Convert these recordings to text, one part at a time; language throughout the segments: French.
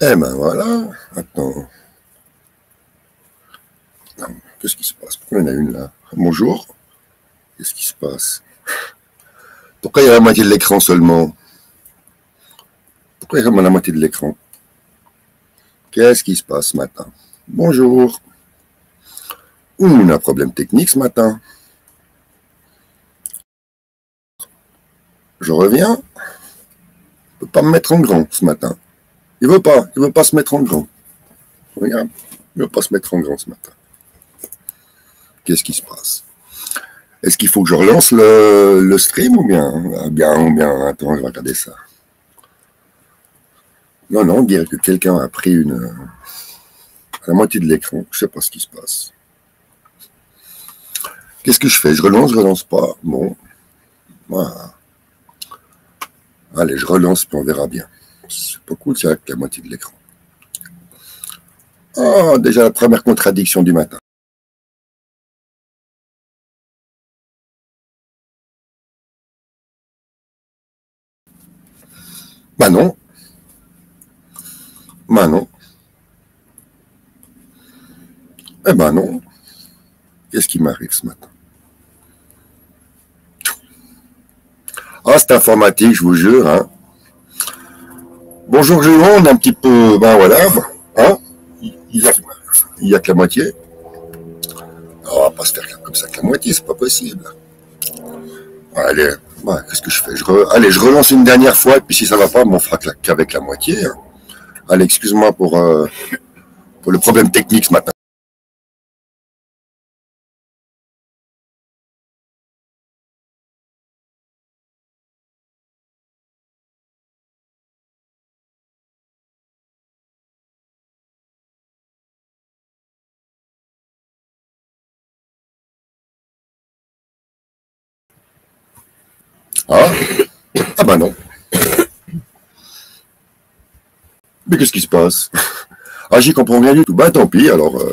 Eh ben voilà, attends. Qu'est-ce qui se passe? Pourquoi il y en a une là? Bonjour. Qu'est-ce qui se passe? Pourquoi il y a la moitié de l'écran seulement? Pourquoi il y a seulement la moitié de l'écran? Qu'est-ce qui se passe ce matin? Bonjour. On a un problème technique ce matin. Je reviens. Il ne peut pas me mettre en grand ce matin. Il veut pas se mettre en grand. Regarde, il veut pas se mettre en grand ce matin. Qu'est-ce qui se passe? Est-ce qu'il faut que je relance le stream ou bien, attends, je vais regarder ça. Non, on dirait que quelqu'un a pris la moitié de l'écran. Je sais pas ce qui se passe. Qu'est-ce que je fais? Je relance pas. Bon, voilà. Allez, je relance, puis on verra bien. C'est pas cool, c'est avec la moitié de l'écran. Ah, déjà la première contradiction du matin. Bah non. Bah non. Eh ben non. Qu'est-ce qui m'arrive ce matin? Ah, c'est informatique, je vous jure. Hein. Bonjour, Jérôme, un petit peu. Ben voilà. Hein. Il y a que la moitié. On va pas se faire comme ça que la moitié, c'est pas possible. Allez, ouais, qu'est-ce que je fais? Allez, je relance une dernière fois, et puis si ça va pas, on fera qu'avec la moitié. Hein. Allez, excuse-moi pour le problème technique ce matin. Ah, ah ben non. Mais qu'est-ce qui se passe? Ah, j'y comprends rien du tout. Bah tant pis, alors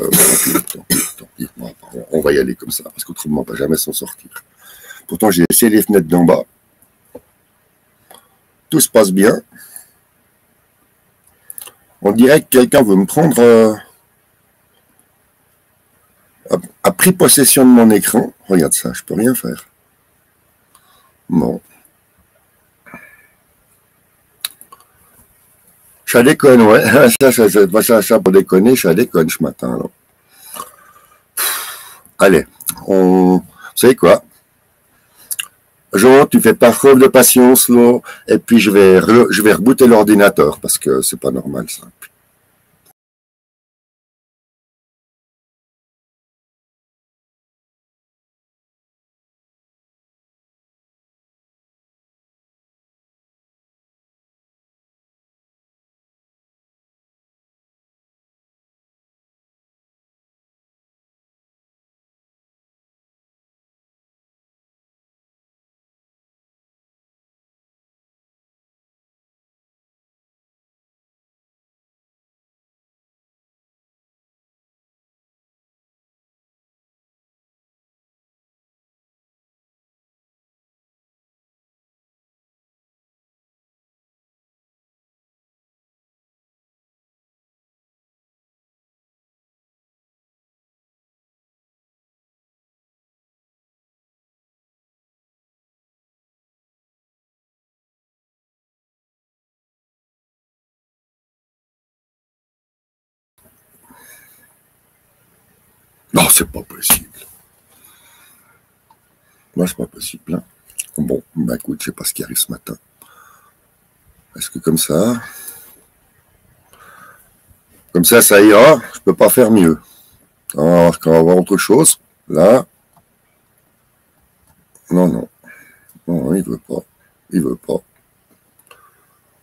tant pis. Bon, on va y aller comme ça, parce qu'autrement on va jamais s'en sortir. Pourtant j'ai essayé les fenêtres d'en bas. Tout se passe bien. On dirait que quelqu'un veut me prendre a pris possession de mon écran. Regarde ça, je peux rien faire. Bon. Ça déconne, ouais. Ça, pour déconner, ça déconne ce matin. Alors. Allez, vous savez quoi? Jean, tu fais pas preuve de patience, là, et puis je vais rebooter l'ordinateur, parce que c'est pas normal, ça. Non, c'est pas possible. Non, c'est pas possible. Hein. Bon, bah écoute, je sais pas ce qui arrive ce matin. Est-ce que comme ça, ça ira. Je peux pas faire mieux. On va voir autre chose. Là. Non, non. Non, il veut pas. Il veut pas.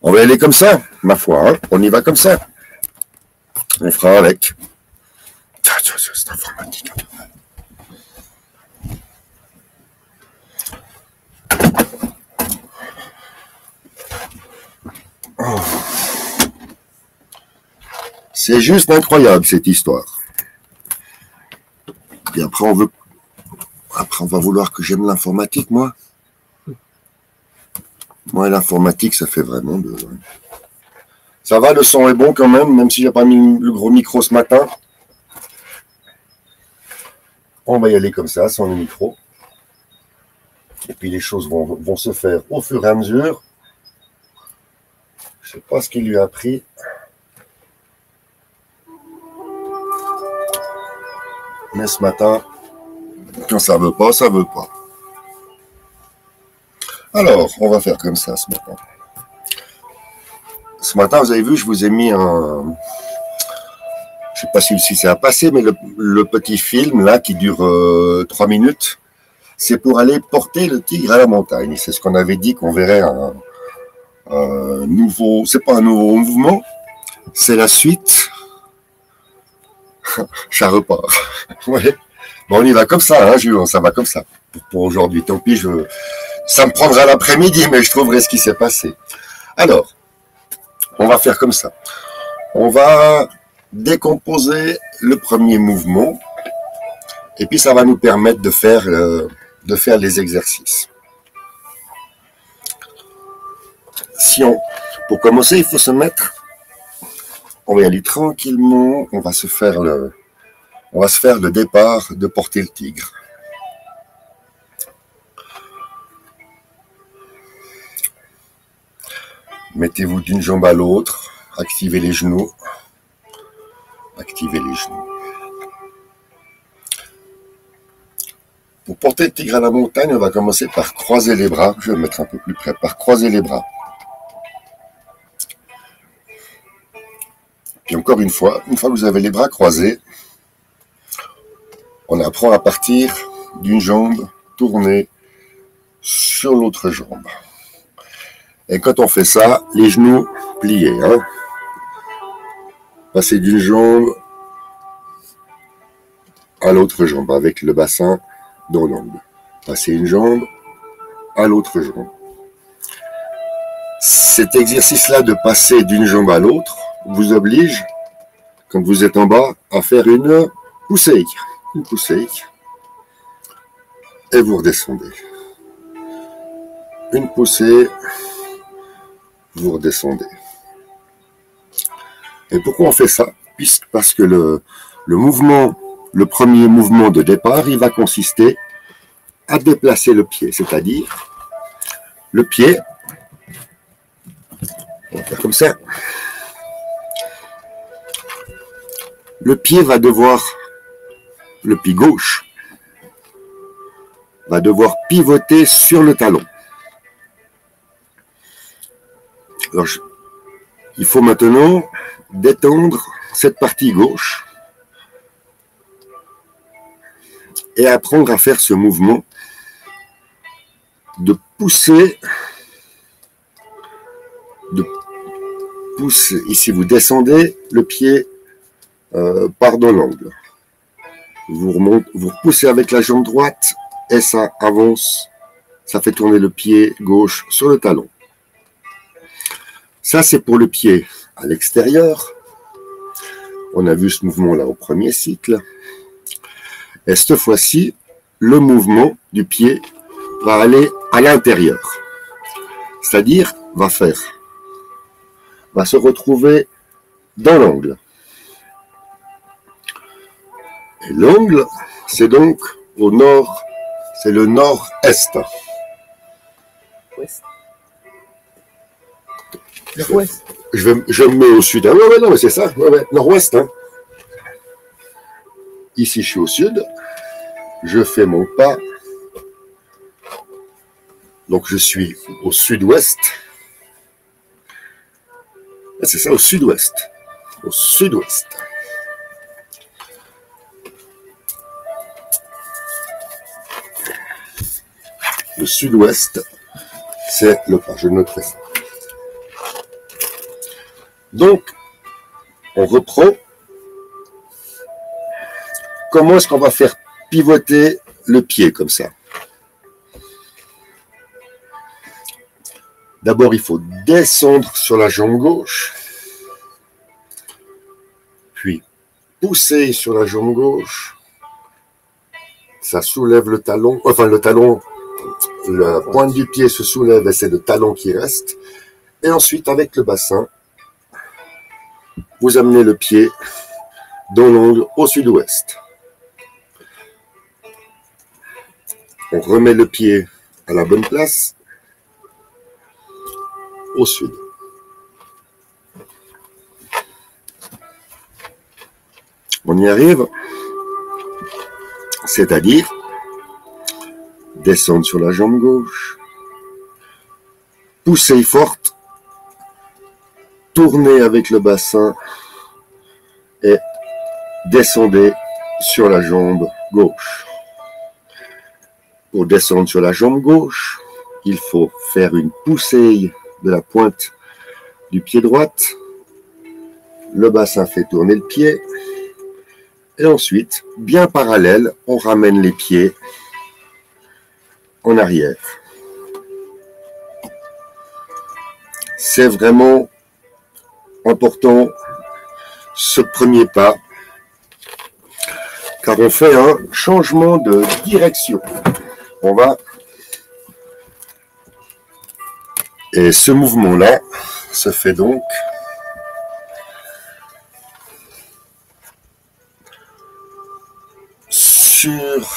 On va y aller comme ça, ma foi. Hein. On y va comme ça. On fera avec. C'est informatique. Oh. C'est juste incroyable cette histoire. Et après on va vouloir que j'aime l'informatique, moi. Moi, l'informatique, ça fait vraiment de... Ça va, le son est bon quand même si j'ai pas mis le gros micro ce matin. On va y aller comme ça, sans le micro. Et puis les choses vont se faire au fur et à mesure. Je sais pas ce qu'il lui a pris. Mais ce matin, quand ça veut pas, ça veut pas. Alors, on va faire comme ça ce matin. Ce matin, vous avez vu, je vous ai mis un... Je sais pas si c'est à passer, mais le petit film là qui dure 3 minutes, c'est pour aller porter le tigre à la montagne. C'est ce qu'on avait dit qu'on verrait un nouveau... C'est pas un nouveau mouvement, c'est la suite. Ça repart. Ouais. Bon, on y va comme ça, hein, Jules, ça va comme ça. Pour aujourd'hui, tant pis, ça me prendra l'après-midi, mais je trouverai ce qui s'est passé. Alors, on va faire comme ça. On va décomposer le premier mouvement, et puis ça va nous permettre de faire les exercices. Pour commencer, il faut se mettre... On va y aller tranquillement, on va se faire le départ de porter le tigre. Mettez-vous d'une jambe à l'autre, activez les genoux. Activez les genoux. Pour porter le tigre à la montagne, on va commencer par croiser les bras. Je vais me mettre un peu plus près, par croiser les bras. Puis encore une fois que vous avez les bras croisés, on apprend à partir d'une jambe tournée sur l'autre jambe. Et quand on fait ça, les genoux pliés. Hein. Passer d'une jambe à l'autre jambe avec le bassin dans l'angle. Passer une jambe à l'autre jambe. Cet exercice-là de passer d'une jambe à l'autre vous oblige, quand vous êtes en bas, à faire une poussée. Une poussée. Et vous redescendez. Une poussée, vous redescendez. Et pourquoi on fait ça? Parce que le premier mouvement de départ, il va consister à déplacer le pied. C'est-à-dire, le pied, on va faire comme ça. Le pied le pied gauche, va devoir pivoter sur le talon. Alors, il faut maintenant détendre cette partie gauche et apprendre à faire ce mouvement de pousser, ici vous descendez, le pied part dans l'angle. Vous repoussez avec la jambe droite et ça avance, ça fait tourner le pied gauche sur le talon. Ça, c'est pour le pied à l'extérieur. On a vu ce mouvement-là au premier cycle. Et cette fois-ci, le mouvement du pied va aller à l'intérieur. C'est-à-dire, va se retrouver dans l'angle. Et l'angle, c'est donc au nord, c'est le nord-est. Ouest. Nord-ouest. Je me mets au sud. Ouais, non, mais c'est ça. Ouais, nord-ouest. Hein. ici, je suis au sud. Je fais mon pas. Donc, je suis au sud-ouest. C'est ça, au sud-ouest. Au sud-ouest. Le sud-ouest, c'est le pas. Je noterai ça. Donc, on reprend. Comment est-ce qu'on va faire pivoter le pied comme ça? D'abord, il faut descendre sur la jambe gauche, puis pousser sur la jambe gauche. Ça soulève le talon, enfin le talon, la pointe du pied se soulève et c'est le talon qui reste. Et ensuite, avec le bassin, vous amenez le pied dans l'angle au sud-ouest. On remet le pied à la bonne place, au sud. On y arrive, c'est-à-dire descendre sur la jambe gauche, pousser forte, tourner avec le bassin et descendez sur la jambe gauche. Pour descendre sur la jambe gauche, il faut faire une poussée de la pointe du pied droite. Le bassin fait tourner le pied. Et ensuite, bien parallèle, on ramène les pieds en arrière. C'est vraiment important ce premier pas, car on fait un changement de direction. On va... Et ce mouvement-là se fait donc sur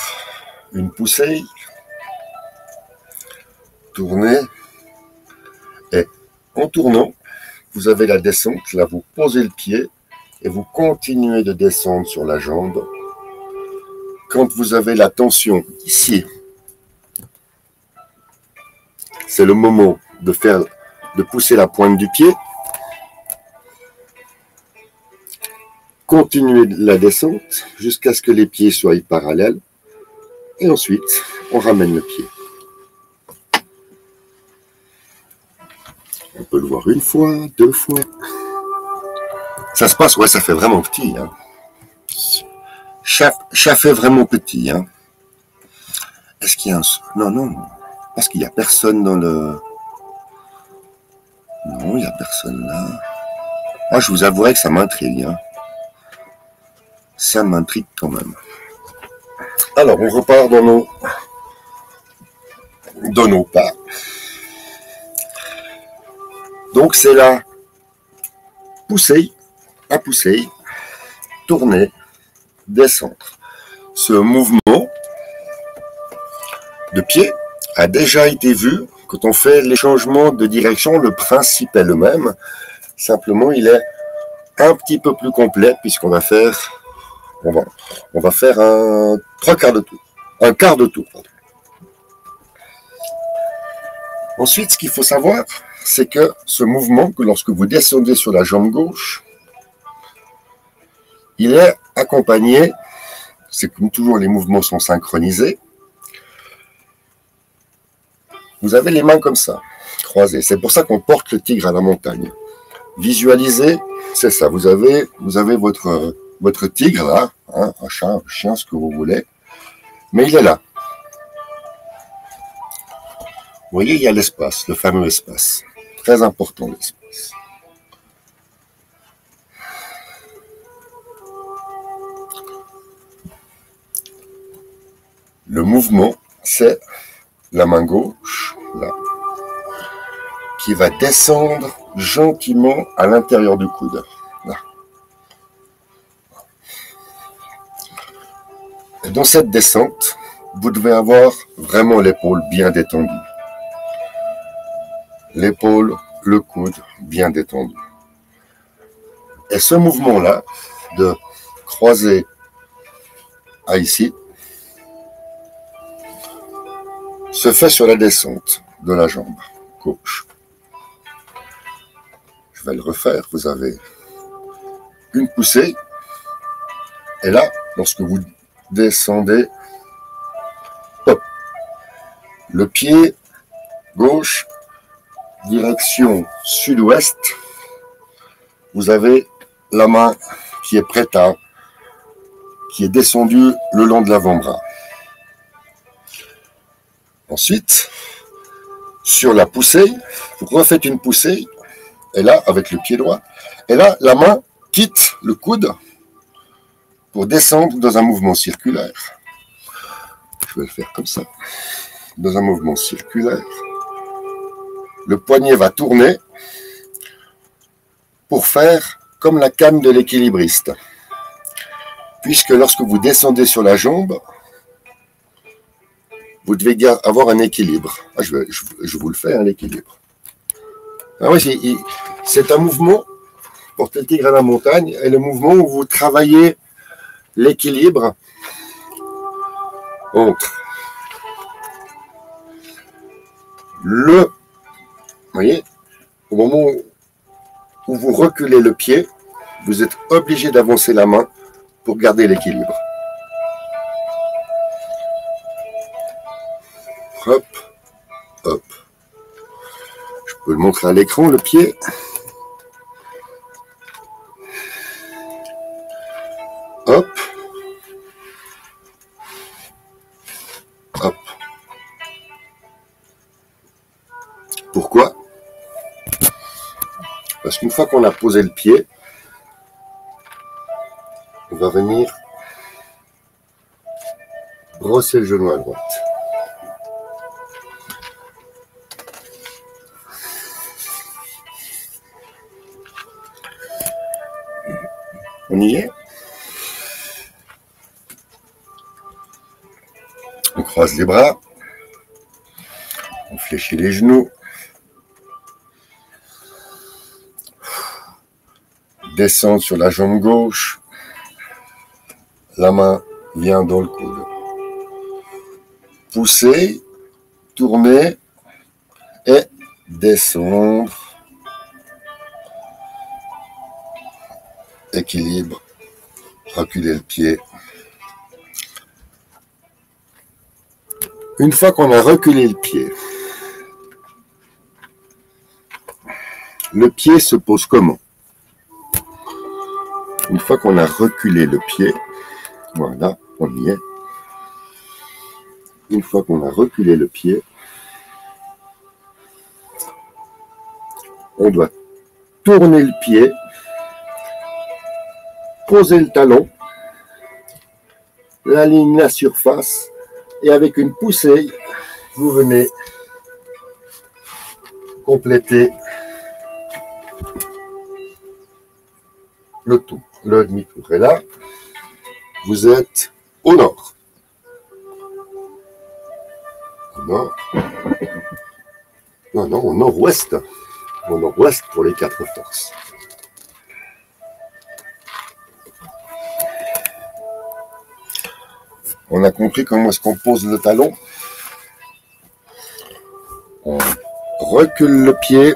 une poussée, tournez, et en tournant, vous avez la descente, là vous posez le pied et vous continuez de descendre sur la jambe. Quand vous avez la tension ici, c'est le moment de pousser la pointe du pied. Continuez la descente jusqu'à ce que les pieds soient parallèles. Et ensuite, on ramène le pied. On peut le voir une fois, deux fois. Ça se passe, ouais, ça fait vraiment petit. Hein. Ça fait vraiment petit. Hein. Est-ce qu'il y a un... Non, non. Parce qu'il n'y a personne dans le... Non, il n'y a personne là. Moi, je vous avouerai que ça m'intrigue. Hein. Ça m'intrigue quand même. Alors, on repart dans nos pas. Donc, c'est la poussée, à pousser, tourner, descendre. Ce mouvement de pied a déjà été vu quand on fait les changements de direction. Le principe est le même. Simplement, il est un petit peu plus complet puisqu'on va faire... On va faire un quart de tour. Pardon. Ensuite, ce qu'il faut savoir, c'est que ce mouvement, que lorsque vous descendez sur la jambe gauche, il est accompagné, c'est comme toujours les mouvements sont synchronisés, vous avez les mains comme ça, croisées. C'est pour ça qu'on porte le tigre à la montagne. Visualisez, c'est ça, vous avez votre tigre là, hein, un chat, un chien, ce que vous voulez, mais il est là. Vous voyez, il y a l'espace, le fameux espace. Très important l'espace. Le mouvement, c'est la main gauche, là, qui va descendre gentiment à l'intérieur du coude. Là. Et dans cette descente, vous devez avoir vraiment l'épaule bien détendue. L'épaule, le coude bien détendu. Et ce mouvement-là, de croiser à ici, se fait sur la descente de la jambe gauche. Je vais le refaire. Vous avez une poussée. Et là, lorsque vous descendez, hop, le pied gauche, direction sud-ouest, vous avez la main qui est prête à, qui est descendue le long de l'avant-bras. Ensuite, sur la poussée, vous refaites une poussée, et là, avec le pied droit, et là, la main quitte le coude pour descendre dans un mouvement circulaire. Je vais le faire comme ça. Dans un mouvement circulaire. Le poignet va tourner pour faire comme la canne de l'équilibriste. Puisque lorsque vous descendez sur la jambe, vous devez avoir un équilibre. Ah, je vous le fais, l'équilibre. Ah oui, c'est un mouvement pour le tigre à la montagne, et le mouvement où vous travaillez l'équilibre entre vous voyez, au moment où vous reculez le pied, vous êtes obligé d'avancer la main pour garder l'équilibre. Hop, hop. Je peux le montrer à l'écran, le pied. Hop. Hop. Pourquoi? Parce qu'une fois qu'on a posé le pied, on va venir brosser le genou à droite. On y est? On croise les bras, on fléchit les genoux, descend sur la jambe gauche, la main vient dans le coude. Pousser, tourner et descendre. Équilibre, reculer le pied. Une fois qu'on a reculé le pied se pose comment? Une fois qu'on a reculé le pied, voilà, on y est. Une fois qu'on a reculé le pied, on doit tourner le pied, poser le talon, la ligne, la surface, et avec une poussée, vous venez compléter le tour, le demi-tour. Et là, vous êtes au nord. Au nord. Non, au nord-ouest. Au nord-ouest pour les 4 forces. On a compris comment est-ce qu'on pose le talon. On recule le pied.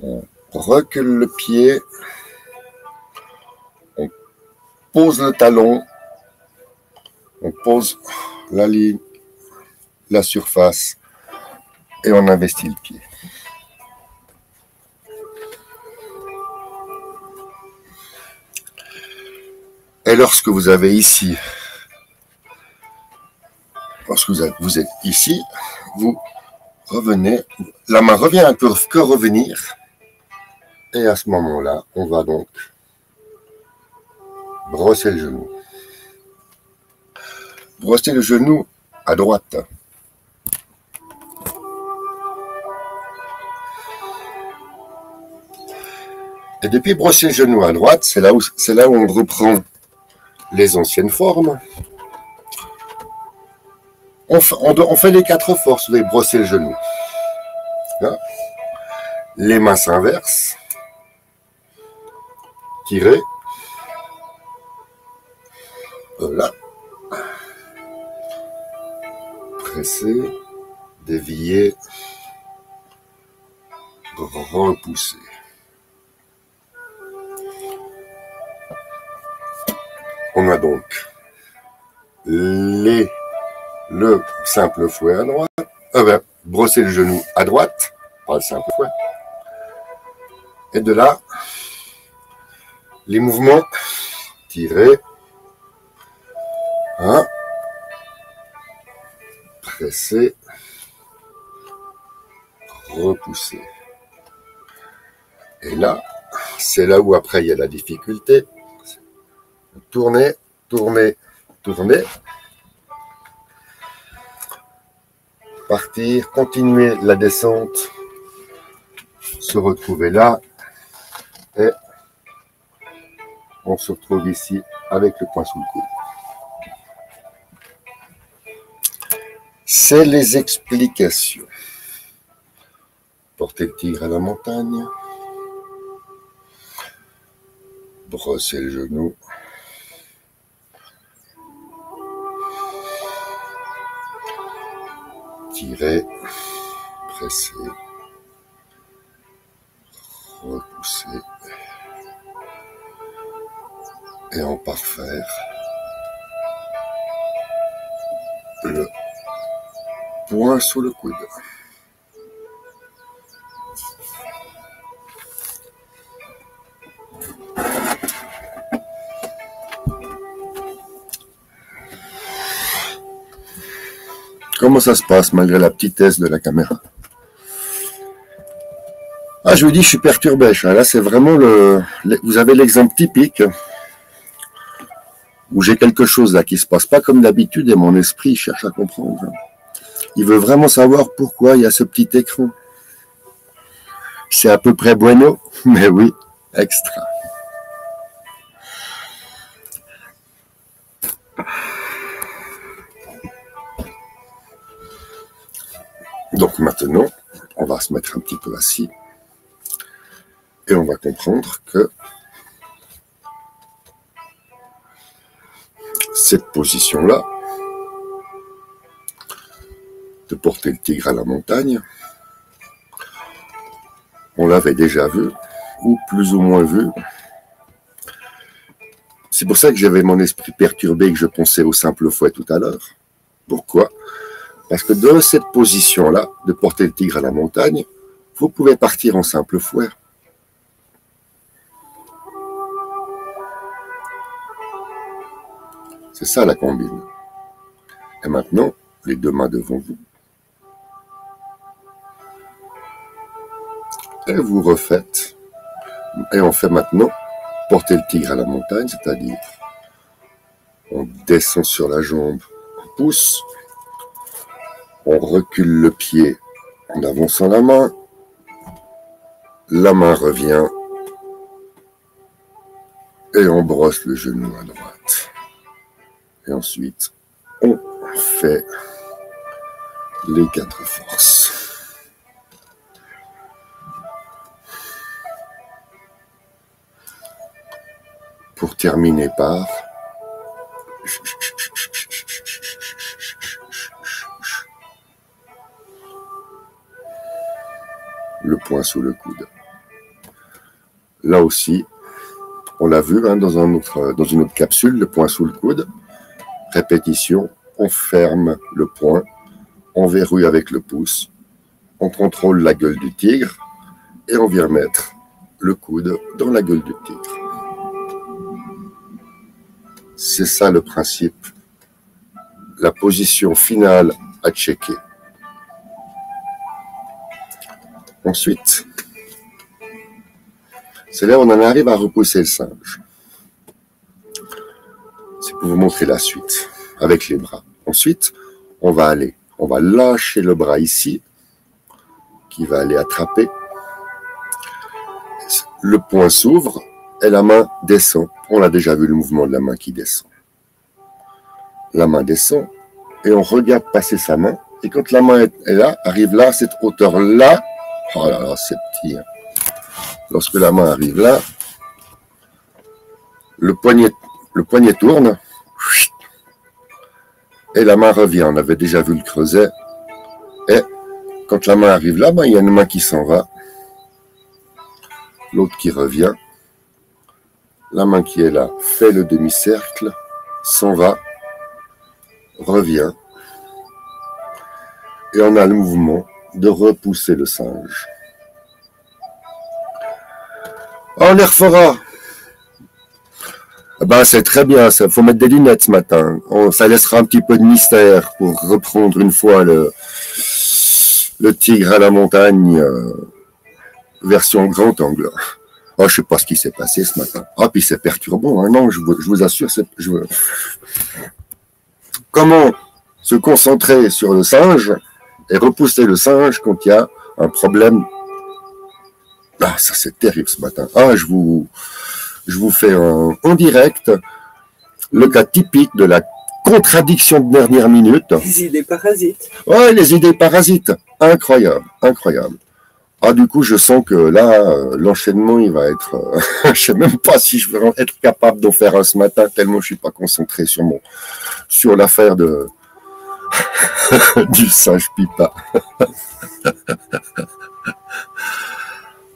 On recule le pied. On pose le talon. On pose la ligne, la surface. Et on investit le pied. Et lorsque vous avez ici, lorsque vous êtes ici, vous revenez, la main revient un peu que revenir, et à ce moment-là, on va donc brosser le genou. Brosser le genou à droite. Et depuis brosser le genou à droite, c'est là où on reprend les anciennes formes. On fait les 4 forces, vous brosser le genou. Là. Les mains s'inversent. Tirer. Là. Presser, dévier, repousser. On a donc le simple fouet à droite, brosser le genou à droite, pas le simple fouet. Et de là, les mouvements, tirer, presser, repousser. Et là, c'est là où après il y a la difficulté. Tourner, tourner, tourner. Partir, continuer la descente, se retrouver là. Et on se retrouve ici avec le poing sous le coude. C'est les explications. Porter le tigre à la montagne. Brosser le genou. Tirer. Presser. Repousser. Et en parfaire le poing sous le coude. Comment ça se passe malgré la petitesse de la caméra? Ah, je vous dis, je suis perturbé. Là, c'est vraiment vous avez l'exemple typique où j'ai quelque chose là qui se passe pas comme d'habitude et mon esprit cherche à comprendre. Il veut vraiment savoir pourquoi il y a ce petit écran. C'est à peu près bueno, mais oui, extra. Donc maintenant, on va se mettre un petit peu assis et on va comprendre que cette position-là, de porter le tigre à la montagne, on l'avait déjà vu, ou plus ou moins vu. C'est pour ça que j'avais mon esprit perturbé et que je pensais au simple fouet tout à l'heure. Pourquoi? Parce que dans cette position-là, de porter le tigre à la montagne, vous pouvez partir en simple fouet. C'est ça la combine. Et maintenant, les deux mains devant vous. Et vous refaites. Et on fait maintenant porter le tigre à la montagne, c'est-à-dire on descend sur la jambe, on pousse, on recule le pied en avançant la main revient et on brosse le genou à droite. Et ensuite, on fait les 4 forces. Pour terminer par le poing sous le coude. Là aussi, on l'a vu dans une autre capsule, le poing sous le coude. Répétition, on ferme le poing, on verrouille avec le pouce, on contrôle la gueule du tigre et on vient mettre le coude dans la gueule du tigre. C'est ça le principe, la position finale à checker. Ensuite, c'est là où on en arrive à repousser le singe. C'est pour vous montrer la suite, avec les bras. Ensuite, on va lâcher le bras ici, qui va aller attraper. Le poing s'ouvre et la main descend. On a déjà vu le mouvement de la main qui descend. La main descend et on regarde passer sa main. Et quand la main est là, arrive là, cette hauteur-là, oh là là, c'est petit. Hein. Lorsque la main arrive là, le poignet tourne. et la main revient. On avait déjà vu le creuset. Et quand la main arrive là, il y a une main qui s'en va, l'autre qui revient. La main qui est là fait le demi-cercle, s'en va, revient. Et on a le mouvement de repousser le singe. On les refera. C'est très bien, il faut mettre des lunettes ce matin. Ça laissera un petit peu de mystère pour reprendre une fois le tigre à la montagne, version grand angle. Oh, je sais pas ce qui s'est passé ce matin. Ah, puis c'est perturbant, hein. Non, je vous assure, comment se concentrer sur le singe et repousser le singe quand il y a un problème. Ah, ça c'est terrible ce matin. Ah, je vous fais en direct le cas typique de la contradiction de dernière minute. Les idées parasites. Ouais, les idées parasites. Incroyable, incroyable. Ah, du coup, je sens que là, l'enchaînement, il va être... je sais même pas si je vais être capable d'en faire un ce matin, tellement je suis pas concentré sur l'affaire de du singe pipa.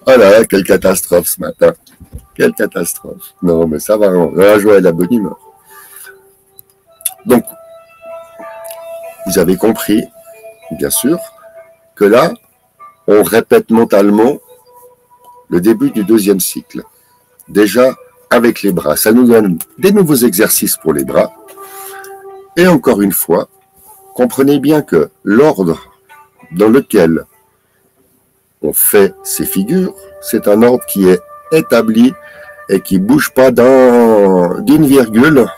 Oh là, quelle catastrophe ce matin. Quelle catastrophe. Non, mais ça va, on va jouer à la bonne humeur. Donc, vous avez compris, bien sûr, que là, on répète mentalement le début du deuxième cycle. Déjà, avec les bras. Ça nous donne des nouveaux exercices pour les bras. Et encore une fois, comprenez bien que l'ordre dans lequel on fait ces figures, c'est un ordre qui est établi et qui ne bouge pas d'une virgule.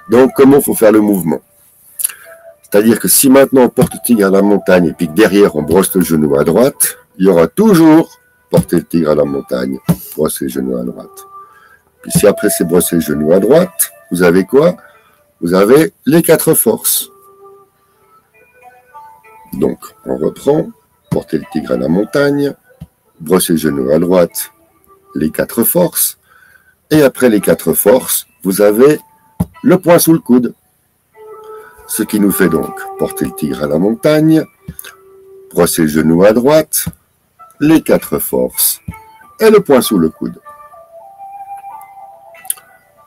Donc, comment il faut faire le mouvement? C'est-à-dire que si maintenant on porte le tigre à la montagne et puis que derrière on brosse le genou à droite, il y aura toujours porter le tigre à la montagne, brosser le genou à droite. Puis si après c'est brosser le genou à droite, vous avez quoi? Vous avez les 4 forces. Donc, on reprend, porter le tigre à la montagne, brosser le genou à droite, les 4 forces. Et après les 4 forces, vous avez le poing sous le coude. Ce qui nous fait donc porter le tigre à la montagne, brosser le genou à droite, les 4 forces et le poing sous le coude.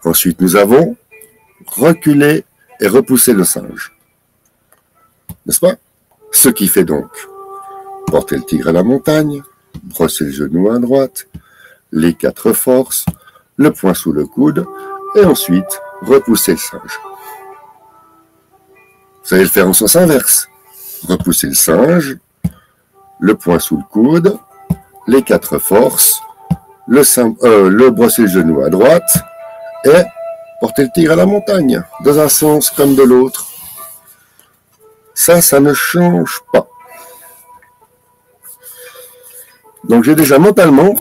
Ensuite, nous avons reculé et repoussé le singe. N'est-ce pas? Ce qui fait donc porter le tigre à la montagne, brosser le genou à droite, les 4 forces, le poing sous le coude, et ensuite repousser le singe. Vous allez le faire en sens inverse. Repousser le singe, le poing sous le coude, les 4 forces, le brosser le genou à droite, et porter le tigre à la montagne, dans un sens comme de l'autre. Ça ne change pas. Donc j'ai déjà mentalement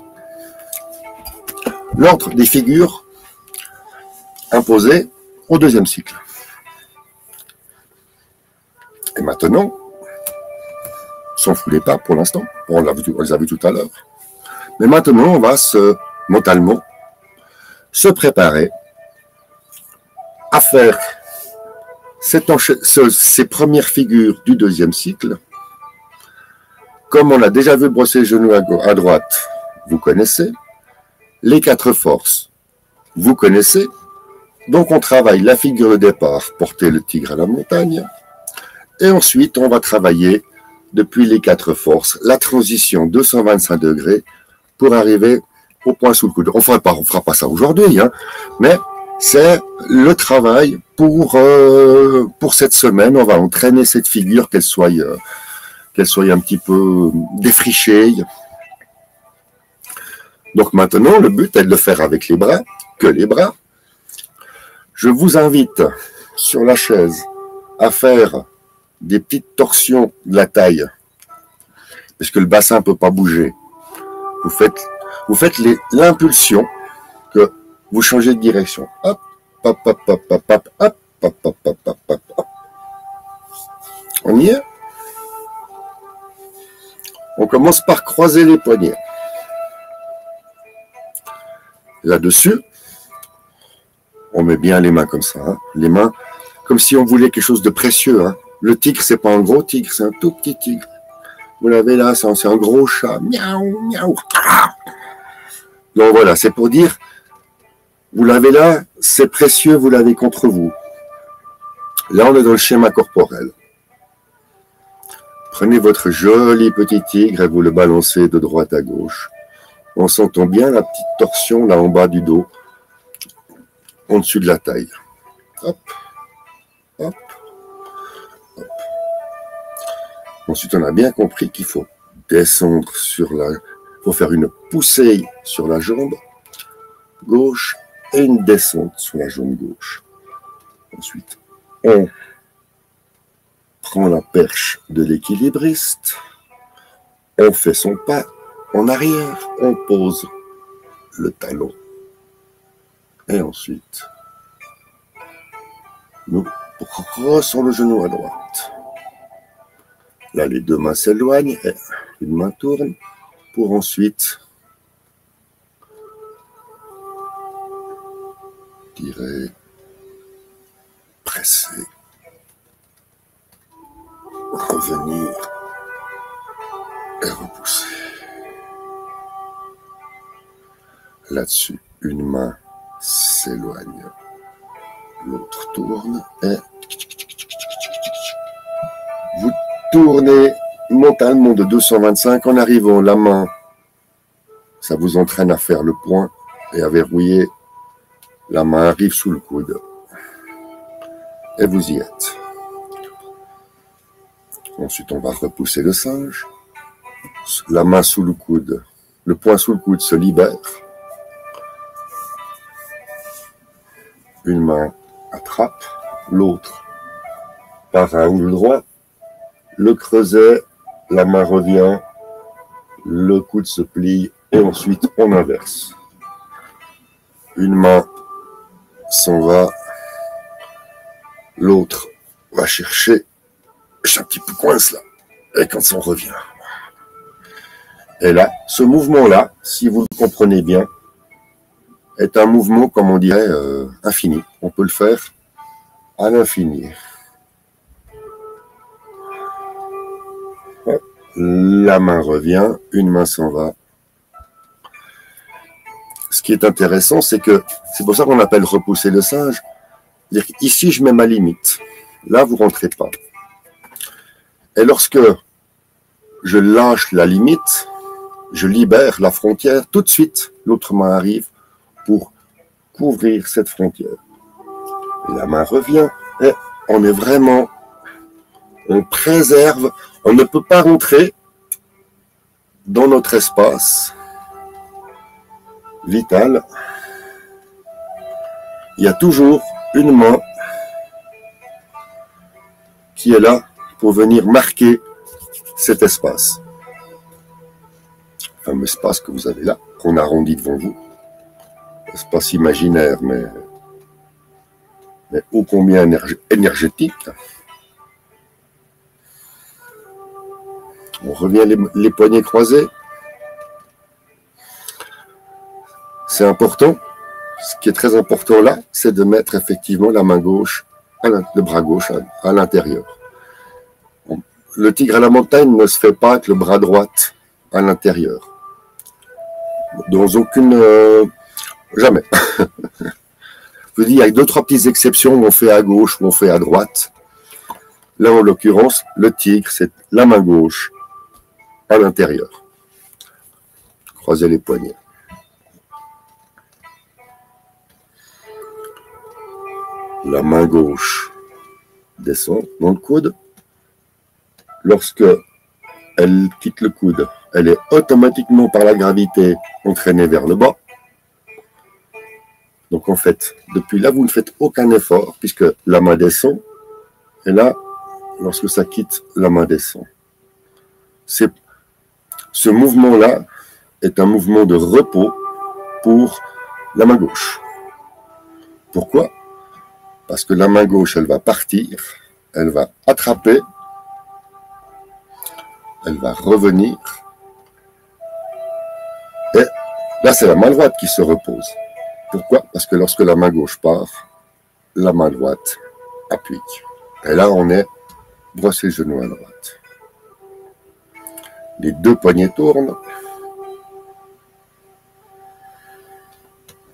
l'ordre des figures imposées au deuxième cycle. Et maintenant, s'en foutez pas pour l'instant, on les a vus tout à l'heure. Mais maintenant, on va mentalement se préparer à faire ces premières figures du deuxième cycle. Comme on a déjà vu brosser les genoux à droite, vous connaissez. Les 4 forces, vous connaissez. Donc on travaille la figure de départ, porter le tigre à la montagne. Et ensuite, on va travailler depuis les 4 forces, la transition 225 degrés pour arriver au point sous le coude. On fera pas ça aujourd'hui, hein, mais c'est le travail pour cette semaine. On va entraîner cette figure, qu'elle soit un petit peu défrichée. Donc maintenant, le but est de le faire avec les bras, que les bras. Je vous invite sur la chaise à faire des petites torsions de la taille, parce que le bassin ne peut pas bouger. Vous faites l'impulsion que vous changez de direction. Hop, hop, hop, hop, hop, hop, hop, hop, hop, hop, hop, hop, hop. On y est? On commence par croiser les poignets. Là-dessus, on met bien les mains comme ça. Hein. Les mains comme si on voulait quelque chose de précieux. Hein. Le tigre, c'est pas un gros tigre, c'est un tout petit tigre. Vous l'avez là, c'est un gros chat. Miaou, miaou. Ah. Donc voilà, c'est pour dire, vous l'avez là, c'est précieux, vous l'avez contre vous. Là, on est dans le schéma corporel. Prenez votre joli petit tigre et vous le balancez de droite à gauche. En sentant bien la petite torsion là en bas du dos, en dessus de la taille. Hop, hop, hop. Ensuite, on a bien compris qu'il faut descendre sur la... Il faut faire une poussée sur la jambe gauche et une descente sur la jambe gauche. Ensuite, on prend la perche de l'équilibriste, on fait son pas en arrière, on pose le talon. Et ensuite, nous brossons le genou à droite. Là, les deux mains s'éloignent et une main tourne pour ensuite tirer, presser, revenir et repousser. Là-dessus, une main s'éloigne, l'autre tourne et vous tournez mentalement de 225 en arrivant la main. Ça vous entraîne à faire le point et à verrouiller. La main arrive sous le coude et vous y êtes. Ensuite, on va repousser le singe. La main sous le coude, le poing sous le coude se libère. Une main attrape, l'autre par un angle droit. Le creuset, la main revient, le coude se plie et ensuite on inverse. Une main s'en va, l'autre va chercher, c'est un petit peu coince là, et quand on revient. Et là, ce mouvement-là, si vous le comprenez bien, est un mouvement, comme on dirait, infini. On peut le faire à l'infini. La main revient, une main s'en va. Ce qui est intéressant, c'est que c'est pour ça qu'on appelle repousser le singe. C'est-à-dire qu'ici, je mets ma limite. Là, vous ne rentrez pas. Et lorsque je lâche la limite, je libère la frontière, tout de suite, l'autre main arrive pour couvrir cette frontière. La main revient et on est vraiment, on préserve, on ne peut pas rentrer dans notre espace vital. Il y a toujours une main qui est là pour venir marquer cet espace. Le fameux espace que vous avez là, qu'on arrondit devant vous. Espace imaginaire, mais ô combien énergétique. On revient les poignets croisés. C'est important. Ce qui est très important là, c'est de mettre effectivement la main gauche, le bras gauche à l'intérieur. Le tigre à la montagne ne se fait pas avec le bras droit à l'intérieur. Dans aucune... jamais. Je veux dire, il y a 2-3 petites exceptions où on fait à gauche, où on fait à droite. Là, en l'occurrence, le tigre, c'est la main gauche à l'intérieur. Croisez les poignets. La main gauche descend dans le coude. Lorsque elle quitte le coude, elle est automatiquement par la gravité entraînée vers le bas. Donc en fait, depuis là, vous ne faites aucun effort puisque la main descend. Et là, lorsque ça quitte, la main descend. Ce mouvement-là est un mouvement de repos pour la main gauche. Pourquoi ? Parce que la main gauche, elle va partir, elle va attraper, elle va revenir. Et là, c'est la main droite qui se repose. Pourquoi ? Parce que lorsque la main gauche part, la main droite appuie. Et là, on est brossé genou à droite. Les deux poignets tournent.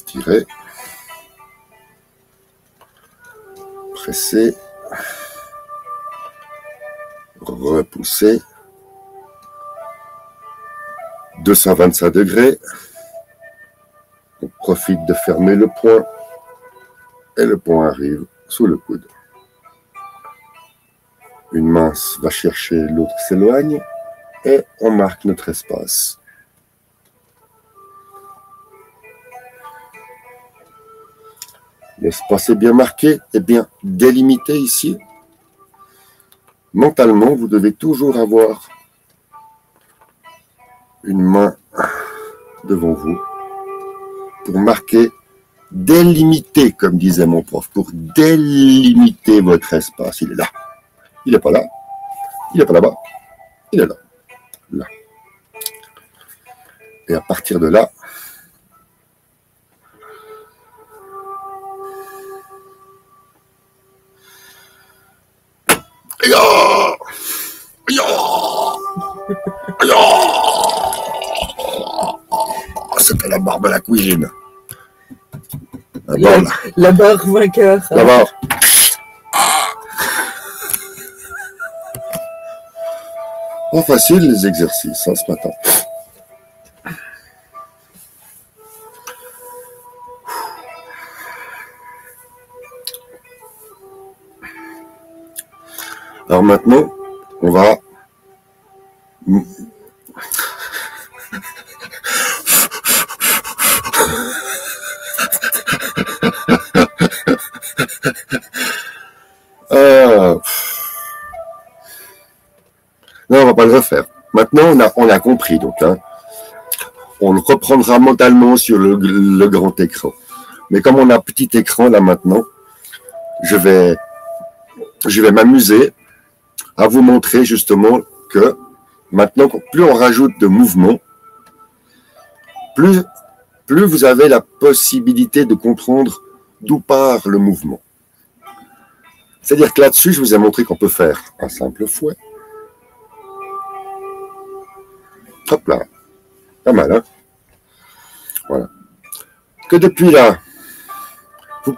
Tirez. Pressez. Repoussez. 225 degrés. On profite de fermer le poing. Et le poing arrive sous le coude. Une main va chercher, l'autre s'éloigne. Et on marque notre espace. L'espace est bien marqué et bien délimité ici. Mentalement, vous devez toujours avoir une main devant vous pour marquer, délimiter, comme disait mon prof, pour délimiter votre espace. Il est là. Il n'est pas là. Il n'est pas là-bas. Il est là. Là. Et à partir de là, c'était la barre de la cuisine. La barre vainqueur. La barre. Pas facile les exercices hein, ce matin. Alors maintenant, on va non, on va pas le refaire. Maintenant, on a compris, donc, hein. On le reprendra mentalement sur le grand écran. Mais comme on a un petit écran, là, maintenant, je vais m'amuser à vous montrer, justement, que maintenant, plus on rajoute de mouvements, plus vous avez la possibilité de comprendre d'où part le mouvement. C'est-à-dire que là-dessus, je vous ai montré qu'on peut faire un simple fouet. Hop là, pas mal, hein? Voilà. Que depuis là,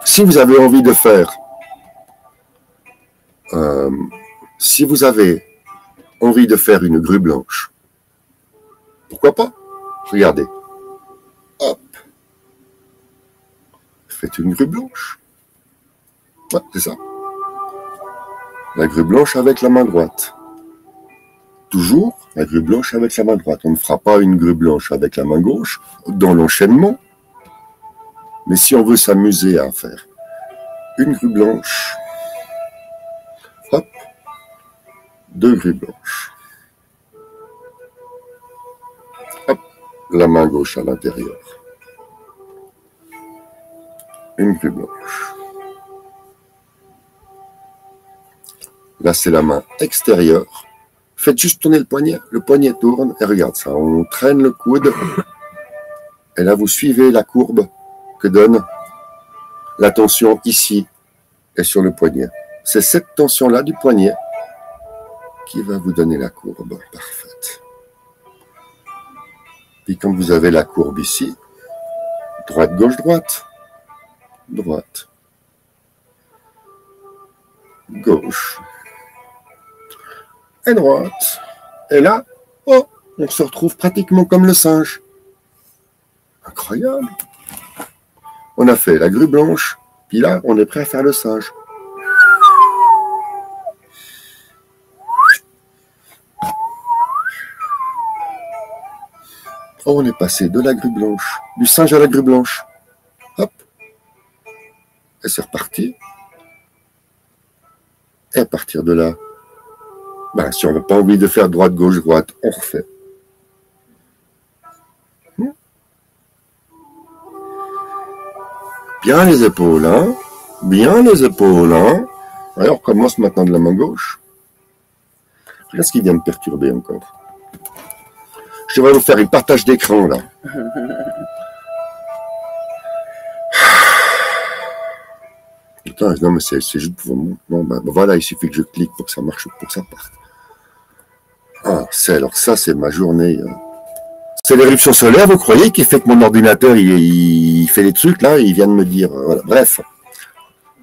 si vous avez envie de faire, si vous avez envie de faire une grue blanche, pourquoi pas? Regardez. Hop. Faites une grue blanche. Ouais, c'est ça. La grue blanche avec la main droite. Toujours la grue blanche avec la main droite. On ne fera pas une grue blanche avec la main gauche dans l'enchaînement. Mais si on veut s'amuser à faire une grue blanche, hop, deux grues blanches. Hop, la main gauche à l'intérieur. Une grue blanche. Là, c'est la main extérieure. Faites juste tourner le poignet tourne, et regarde ça, on traîne le coude, et là vous suivez la courbe que donne la tension ici et sur le poignet. C'est cette tension-là du poignet qui va vous donner la courbe parfaite. Puis quand vous avez la courbe ici, droite, gauche, droite, droite, gauche, et droite. Et là, oh, on se retrouve pratiquement comme le singe. Incroyable. On a fait la grue blanche, puis là, on est prêt à faire le singe. Oh, on est passé de la grue blanche, du singe à la grue blanche. Hop. Et c'est reparti. Et à partir de là, ben, si on n'a pas envie de faire droite, gauche, droite, on refait. Bien les épaules, hein? Bien les épaules, hein? Allez, on recommence maintenant de la main gauche. Regarde ce qui vient de perturber encore. Je vais vous faire un partage d'écran, là. Putain, non, mais c'est juste pour vous. Bon, ben, voilà, il suffit que je clique pour que ça marche, pour que ça parte. Ah, alors ça, c'est ma journée. C'est l'éruption solaire, vous croyez, qui fait que mon ordinateur, il fait des trucs, là, il vient de me dire, voilà, bref.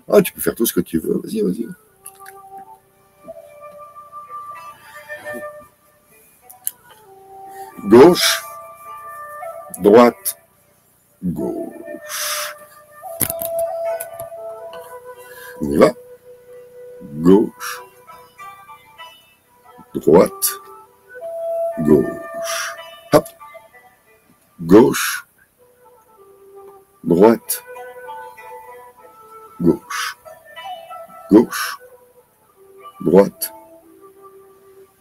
Ah, tu peux faire tout ce que tu veux, vas-y, vas-y. Gauche, droite, gauche. On y va. Gauche, droite, gauche. Hop. Gauche, droite, gauche. Gauche, droite,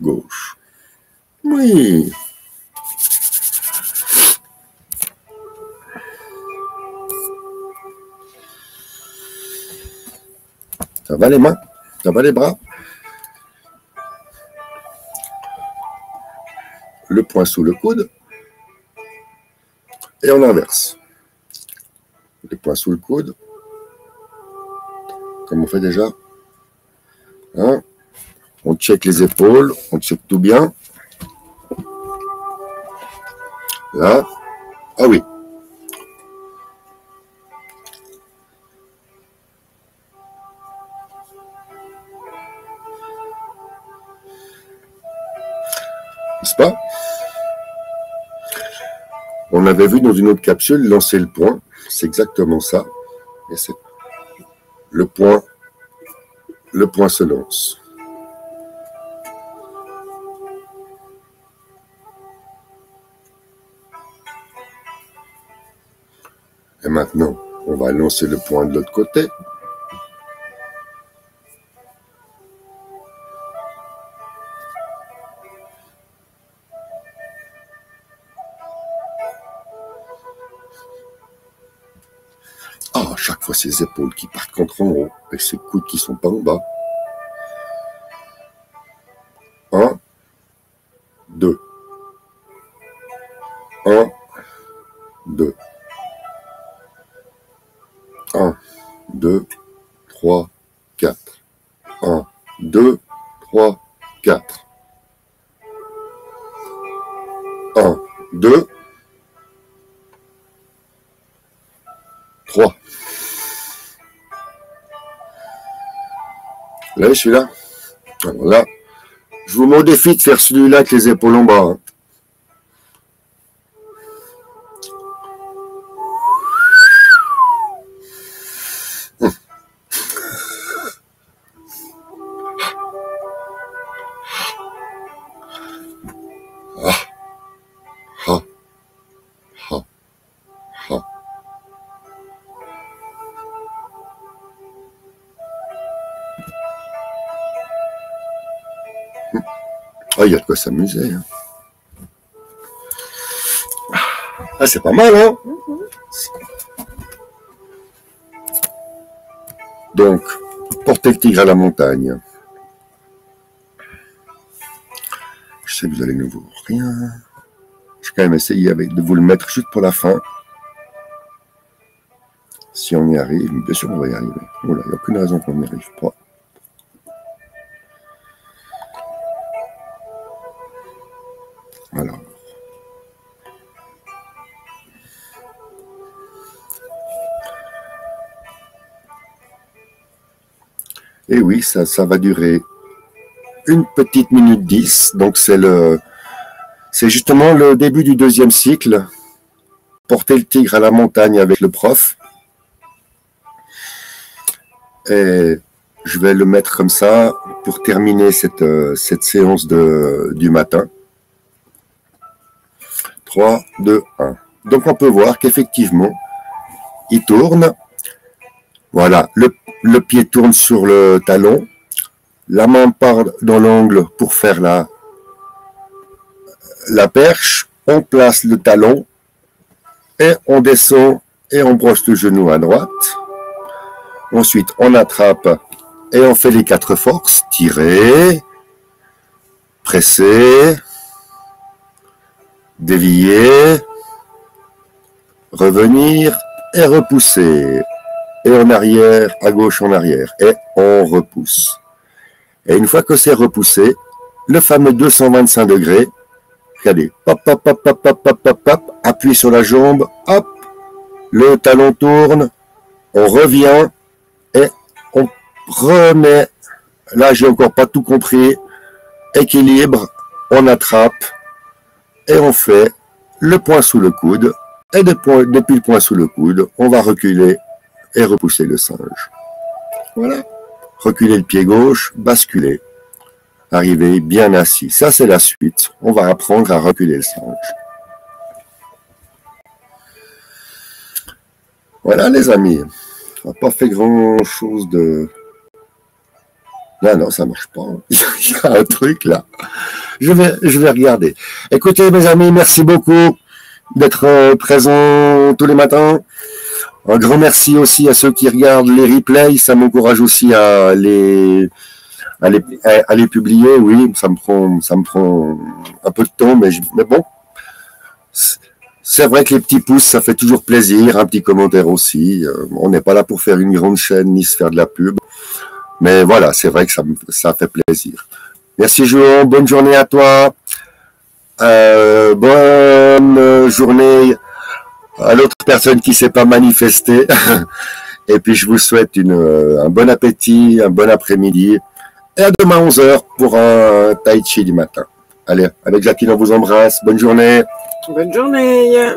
gauche. Oui. Ça va les mains? Ça va les bras? Le poing sous le coude. Et on inverse. Le poing sous le coude. Comme on fait déjà. Hein? On check les épaules. On check tout bien. Là. Ah oui. N'est-ce pas? On avait vu dans une autre capsule lancer le poing. C'est exactement ça. Et c'est le poing se lance. Et maintenant, on va lancer le poing de l'autre côté. Ah, chaque fois ses épaules qui partent contre en haut et ses coudes qui sont pas en bas. 1, 2. 1, 2. 1, 2, 3, 4. 1, 2, 3, 4. 1, 2, 3. Là, celui-là. Alors là, je vous mets au défi de faire celui-là avec les épaules en bas. Hein. Ah, il y a de quoi s'amuser. Hein. Ah, c'est pas mal, hein? Donc, porter le tigre à la montagne. Je sais que vous allez ne voir rien. Je vais quand même essayer de vous le mettre juste pour la fin. Si on y arrive, bien sûr on va y arriver. Voilà, il n'y a aucune raison qu'on n'y arrive pas. Alors. Et oui, ça va durer 1 minute 10. Donc c'est justement le début du deuxième cycle. Porter le tigre à la montagne avec le prof. Et je vais le mettre comme ça pour terminer cette séance du matin. 3, 2, 1. Donc on peut voir qu'effectivement, il tourne. Voilà, le pied tourne sur le talon. La main part dans l'angle pour faire la perche. On place le talon et on descend et on broche le genou à droite. Ensuite, on attrape et on fait les 4 forces. Tirer, presser, dévier, revenir et repousser. et en arrière, à gauche, en arrière. Et on repousse. Et une fois que c'est repoussé, le fameux 225 degrés, regardez, hop, hop, hop, hop, hop, hop, hop, hop, appuie sur la jambe, hop, le talon tourne, on revient et on remet, là j'ai encore pas tout compris, équilibre, on attrape et on fait le point sous le coude et depuis le point sous le coude, on va reculer et repousser le singe. Voilà. Reculer le pied gauche, basculer, arriver bien assis. Ça, c'est la suite. On va apprendre à reculer le singe. Voilà, les amis. On n'a pas fait grand-chose de... Non, ça marche pas. Il y a un truc là. Je vais regarder. Écoutez, mes amis, merci beaucoup d'être présents tous les matins. Un grand merci aussi à ceux qui regardent les replays. Ça m'encourage aussi à les publier. Oui, ça me prend un peu de temps, mais bon. C'est vrai que les petits pouces, ça fait toujours plaisir. Un petit commentaire aussi. On n'est pas là pour faire une grande chaîne ni se faire de la pub. Mais voilà, c'est vrai que ça fait plaisir. Merci, Johan. Bonne journée à toi. Bonne journée à l'autre personne qui ne s'est pas manifestée. Et puis, je vous souhaite un bon appétit, un bon après-midi. Et à demain 11h pour un tai chi du matin. Allez, avec Jacqueline, on vous embrasse. Bonne journée. Bonne journée.